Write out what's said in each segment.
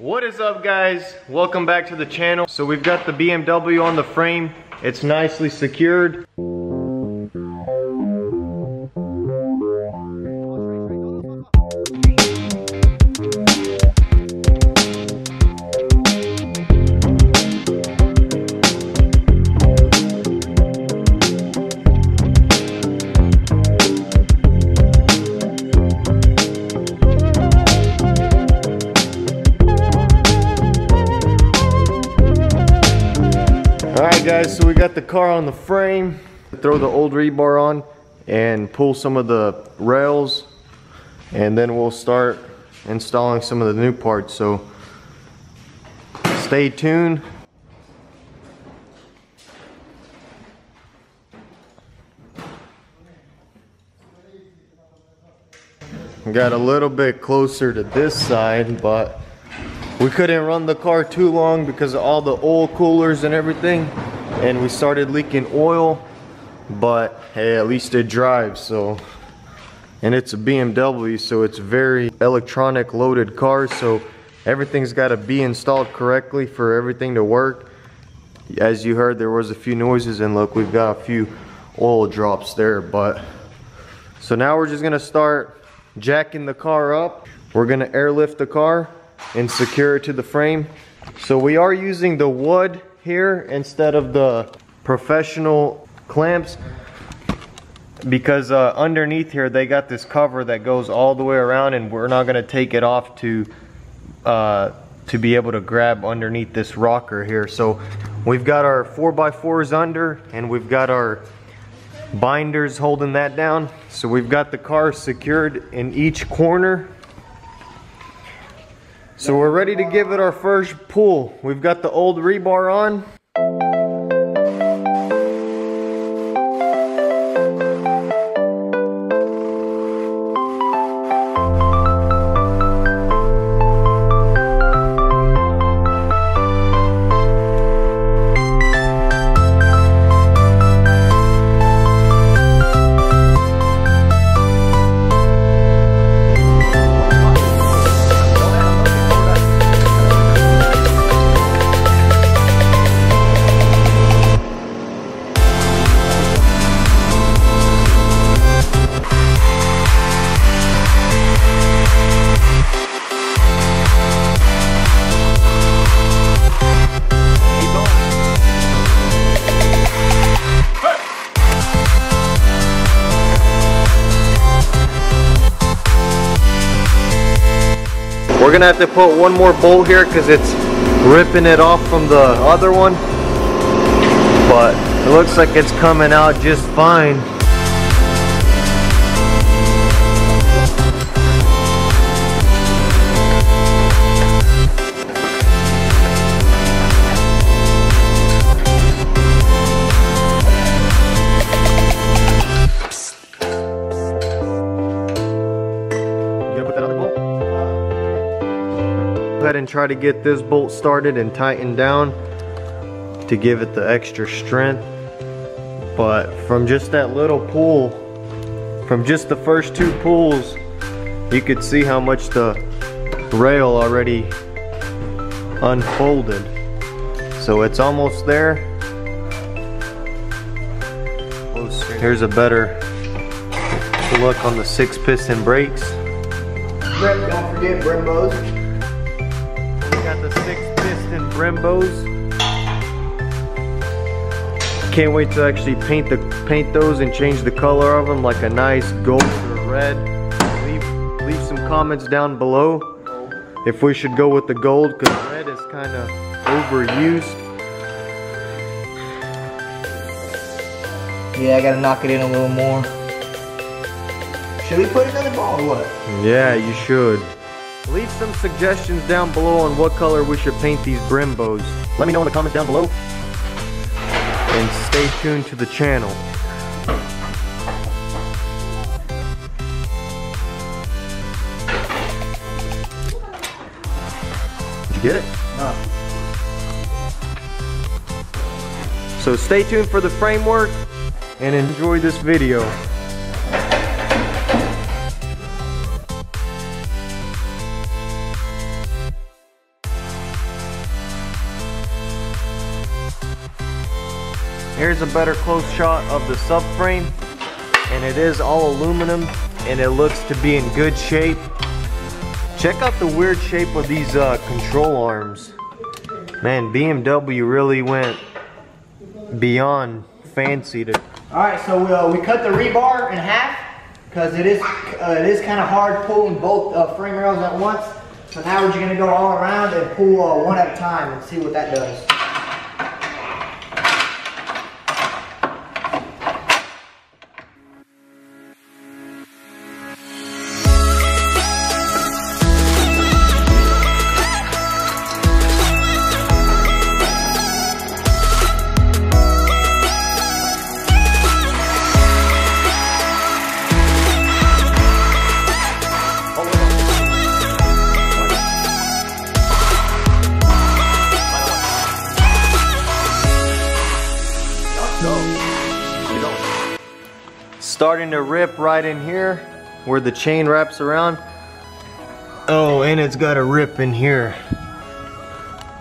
What is up, guys? Welcome back to the channel. So we've got the BMW on the frame. It's nicely secured. Alright guys, so we got the car on the frame. Throw the old rebar on and pull some of the rails, and then we'll start installing some of the new parts, so stay tuned. Got a little bit closer to this side, but we couldn't run the car too long because of all the oil coolers and everything, and we started leaking oil, but hey, at least it drives. So, and it's a BMW, so it's very electronic loaded car, so everything's got to be installed correctly for everything to work. As you heard, there was a few noises, and look, we've got a few oil drops there. But so now we're just gonna start jacking the car up. We're gonna airlift the car and secure it to the frame. So we are using the wood here instead of the professional clamps, because underneath here they got this cover that goes all the way around, and we're not going to take it off to be able to grab underneath this rocker here. So we've got our 4x4s under, and we've got our binders holding that down. So we've got the car secured in each corner. So we're ready to give it our first pull. We've got the old rebar on. We're gonna have to put one more bolt here because it's ripping it off from the other one, but it looks like it's coming out just fine. Go ahead and try to get this bolt started and tightened down to give it the extra strength. But from just that little pull, from just the first two pulls, you could see how much the rail already unfolded. So it's almost there. Here's a better look on the 6-piston brakes. Don't forget Brembos. Got the 6-piston Brembos. Can't wait to actually paint those and change the color of them, like a nice gold or red. Leave some comments down below if we should go with the gold, because red is kind of overused. Yeah, I gotta knock it in a little more. Should we put another ball or what? Yeah, you should. Leave some suggestions down below on what color we should paint these Brembos. Let me know in the comments down below. And stay tuned to the channel. Did you get it? No. So stay tuned for the framework and enjoy this video. here's a better close shot of the subframe, and it is all aluminum and it looks to be in good shape. Check out the weird shape of these control arms. Man, BMW really went beyond fancy to... Alright, so we cut the rebar in half because it is kind of hard pulling both frame rails at once. So now we're just going to go all around and pull one at a time and see what that does. Starting to rip right in here where the chain wraps around. Oh, and it's got a rip in here.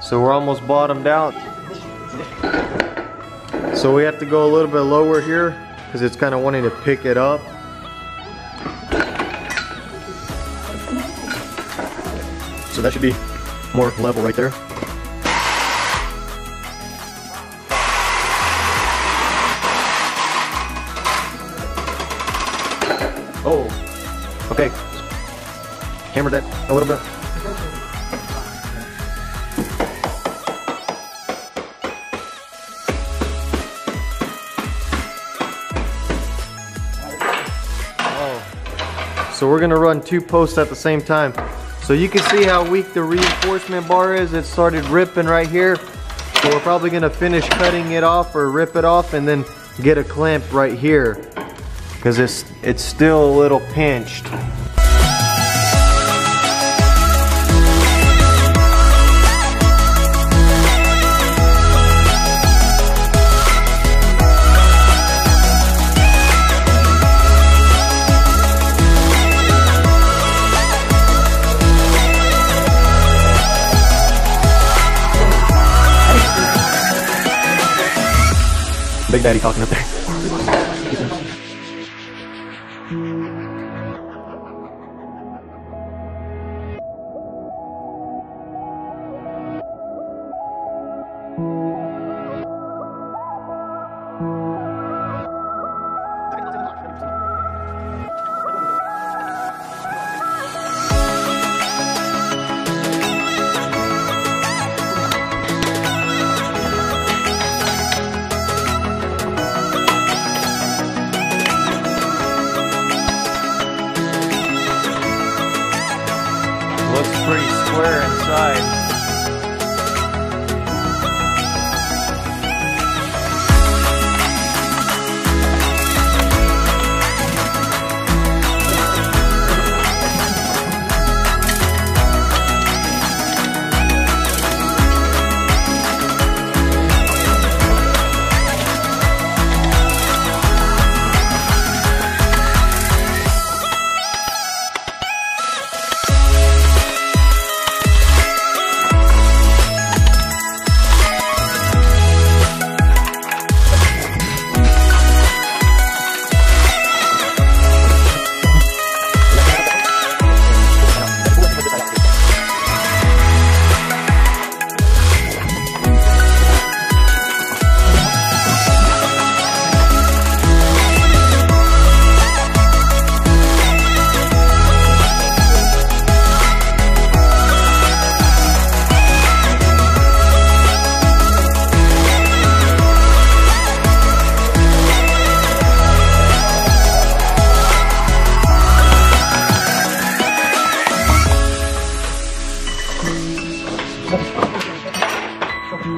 So we're almost bottomed out. So we have to go a little bit lower here because it's kind of wanting to pick it up. So that should be more level right there. Oh, okay. Hammer that a little bit. Oh. So we're gonna run 2 posts at the same time. So you can see how weak the reinforcement bar is. It started ripping right here. So we're probably gonna finish cutting it off or rip it off and then get a clamp right here, because it's still a little pinched. Big Daddy talking up there. Looks pretty square inside.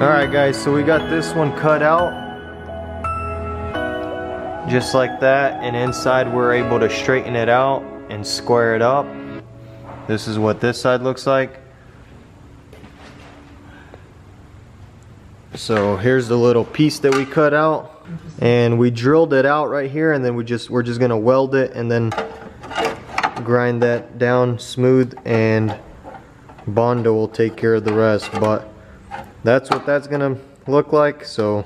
Alright guys, so we got this one cut out just like that, and inside we're able to straighten it out and square it up. This is what this side looks like. So here's the little piece that we cut out, and we drilled it out right here, and then we're just gonna weld it and then grind that down smooth, and Bondo will take care of the rest. But that's what that's gonna look like. So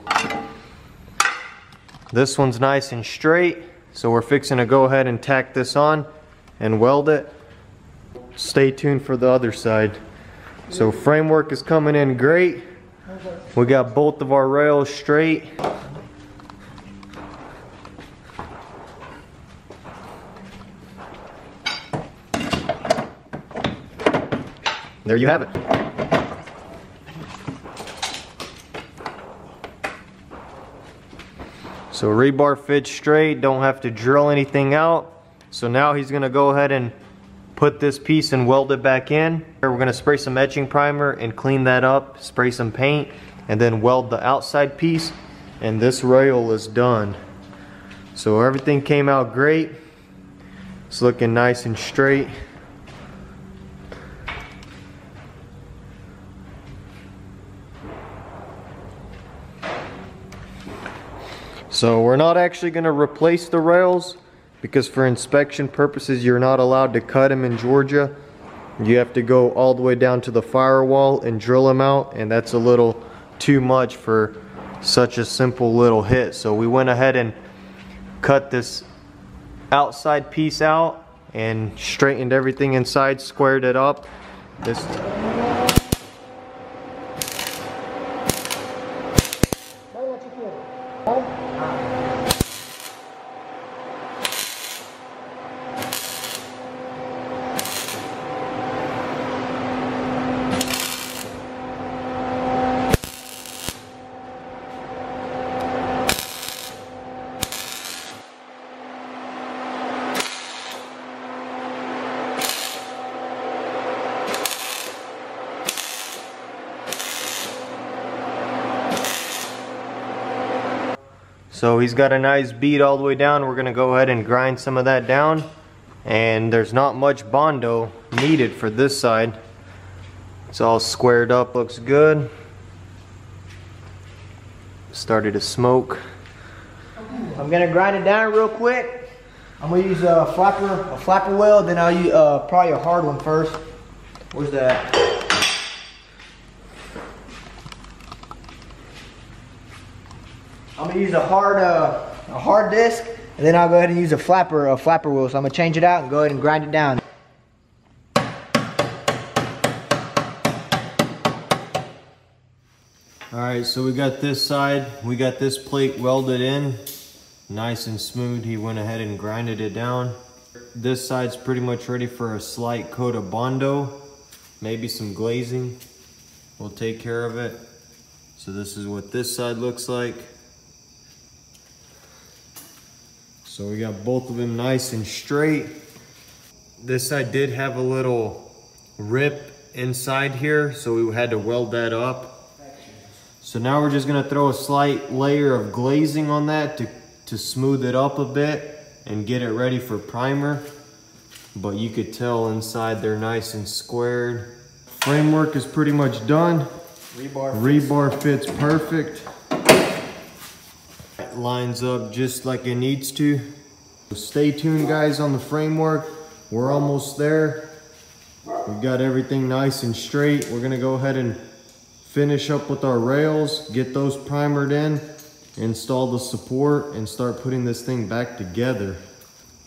This one's nice and straight, so we're fixing to go ahead and tack this on and weld it. Stay tuned for the other side. So framework is coming in great. We got both of our rails straight. There you have it. So rebar fits straight, don't have to drill anything out. So now he's gonna go ahead and put this piece and weld it back in. We're gonna spray some etching primer and clean that up, spray some paint, and then weld the outside piece, and this rail is done. So everything came out great. It's looking nice and straight. So we're not actually going to replace the rails because for inspection purposes you're not allowed to cut them in Georgia. You have to go all the way down to the firewall and drill them out, and that's a little too much for such a simple little hit. So we went ahead and cut this outside piece out and straightened everything inside, squared it up. So he's got a nice bead all the way down. We're gonna go ahead and grind some of that down. And there's not much Bondo needed for this side. It's all squared up, looks good. Started to smoke. I'm gonna grind it down real quick. I'm gonna use a flapper weld, then I'll use probably a hard one first. Where's that? I'm gonna use a hard disc, and then I'll go ahead and use a flapper wheel. So I'm gonna change it out and go ahead and grind it down. Alright, so we got this side, we got this plate welded in, nice and smooth. He went ahead and grinded it down. This side's pretty much ready for a slight coat of Bondo, maybe some glazing. We'll take care of it. So this is what this side looks like. So we got both of them nice and straight. This side did have a little rip inside here, so we had to weld that up. So now we're just gonna throw a slight layer of glazing on that to smooth it up a bit and get it ready for primer. But you could tell inside they're nice and squared. Framework is pretty much done. Rebar fits perfect. It lines up just like it needs to. Stay tuned guys on the framework. We're almost there. We've got everything nice and straight. We're gonna go ahead and finish up with our rails, get those primered in, install the support, and start putting this thing back together.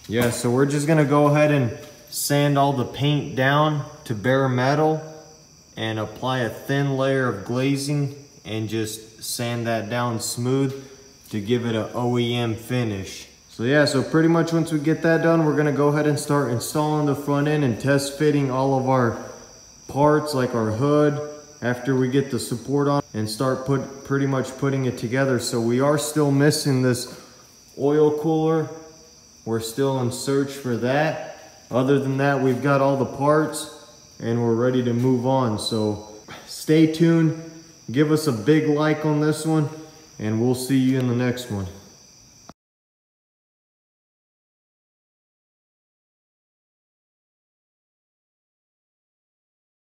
Yeah, so we're just gonna go ahead and sand all the paint down to bare metal and apply a thin layer of glazing and just sand that down smooth to give it an OEM finish. So yeah, so pretty much once we get that done, we're gonna go ahead and start installing the front end and test fitting all of our parts like our hood after we get the support on and start pretty much putting it together. So we are still missing this oil cooler. We're still in search for that. Other than that, we've got all the parts and we're ready to move on. So stay tuned, give us a big like on this one, and we'll see you in the next one.